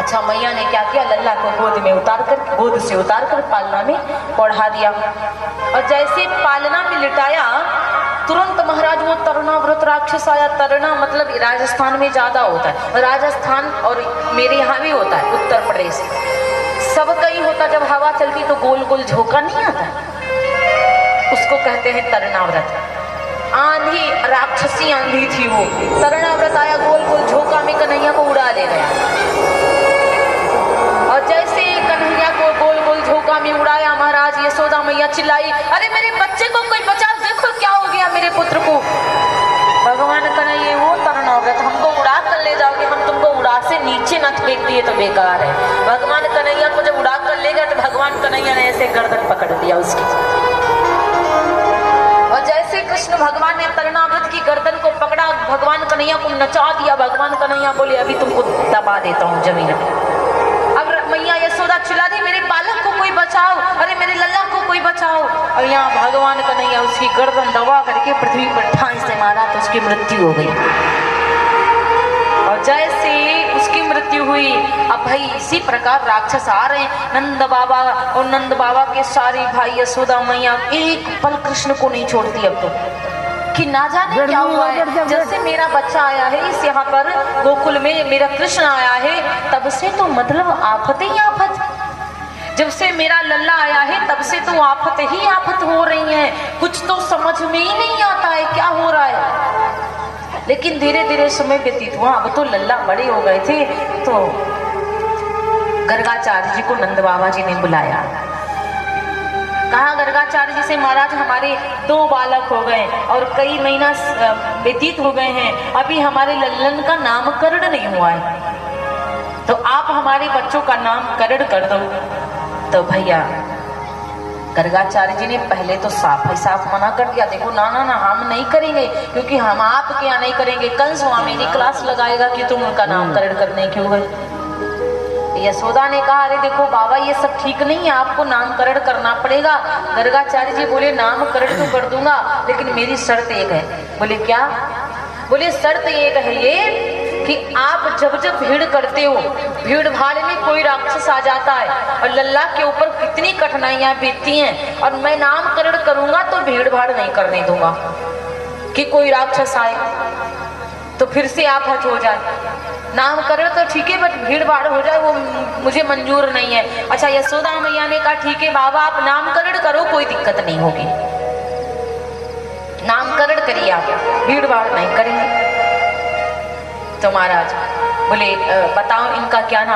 अच्छा, मैया ने क्या किया, लल्ला को गोद से उतार कर पालना में पढ़ा दिया। और जैसे पालना में लिटाया, तुरंत महाराज वो तरुणाव्रत राक्षस आया। तरुणा मतलब राजस्थान में ज्यादा होता है, राजस्थान और मेरे यहाँ भी होता है, उत्तर प्रदेश सब कहीं होता। जब हवा चलती तो गोल गोल झोंका नहीं आता, उसको कहते हैं तरुणाव्रत। आंधी, राक्षसी आंधी थी वो। तरुणाव्रत आया, गोल गोल झोंका में कन्हैया को उड़ा ले गया। और जैसे कन्हैया को गोल गोल झोंका में उड़ाया, महाराज यशोदा मैया चिल्लाई, अरे मेरे बच्चे को कोई बचाओ, देखो क्या हो गया मेरे पुत्र को। भगवान कन्हैया, वो तरुणाव्रत, हमको उड़ा कर ले जाओगे, हम तुमको उड़ा से नीचे न फेंक दिए तो बेकार है। भगवान कन्हैया को जब उड़ा कर ले गए तो भगवान कन्हैया ने ऐसे गर्दन पकड़ दिया उसकी। और जैसे कृष्ण भगवान ने तरुणाव्रत की गर्दन को पकड़ा, भगवान कन्हैया को नचा दिया। भगवान कन्हैया बोले, अभी तुमको दबा देता हूँ जमीन पे। अब मैया यशोदा चिल्ला दी, मेरे बालक को कोई बचाओ, अरे मेरे लल्ला को कोई बचाओ। और यहाँ भगवान कन्हैया उसकी गर्दन दबा करके पृथ्वी पर ठाई से मारा तो उसकी मृत्यु हो गई। और जैसे उसकी मृत्यु हुई, अब भाई इसी प्रकार राक्षस आ रहे हैं। नंद बाबा और नंद बाबा के सारे भाई, यशोदा मैया एक पल कृष्ण को नहीं छोड़ती अब तो, कि ना जाने क्या हुआ है। जैसे मेरा बच्चा आया है इस यहाँ पर गोकुल में, मेरा कृष्ण आया है, तब से तो मतलब आफत ही आफत। जब से मेरा लल्ला आया है तब से तो आफत ही आफत हो रही है। कुछ तो समझ में ही नहीं आता है क्या हो रहा है। लेकिन धीरे धीरे समय व्यतीत हुआ। अब तो लल्ला बड़े हो गए थे, तो गर्गाचार्य जी को नंद बाबा जी ने बुलाया। कहा गर्गाचार्य जी से, महाराज हमारे 2 बालक हो गए और कई महीना व्यतीत हो गए हैं, अभी हमारे लल्लन का नामकरण नहीं हुआ है, तो आप हमारे बच्चों का नामकरण कर दो। तो भैया गर्गाचार्य जी ने पहले तो साफ ही साफ मना कर दिया, देखो ना ना ना, हम नहीं करेंगे, क्योंकि हम आपके यहाँ नहीं करेंगे, कंस वहां मेरी क्लास लगाएगा कि तुम उनका नामकरण करने क्यों गए। यशोदा ने कहा, अरे देखो बाबा ये सब ठीक नहीं है, आपको नामकरण करना पड़ेगा। गर्गाचार्य जी बोले, नामकरण तो कर दूंगा, लेकिन मेरी शर्त एक है। बोले क्या? बोले शर्त एक है ये कि आप जब जब भीड़ करते हो, भीड़ भाड़ में कोई राक्षस आ जाता है और लल्ला के ऊपर कितनी कठिनाइयां बीतती हैं, और मैं नामकरण करूंगा तो भीड़ भाड़ नहीं करने दूंगा कि कोई राक्षस आए तो फिर से आफत हो जाए। नामकरण तो ठीक है, बट भीड़ भाड़ हो जाए वो मुझे मंजूर नहीं है। अच्छा, यशोदा मैया ने कहा, ठीक है बाबा आप नामकरण करो, कोई दिक्कत नहीं होगी, नामकरण करिए, आप भीड़ भाड़ नहीं करेंगे। तो महाराज बोले, बताओ इनका क्या नाम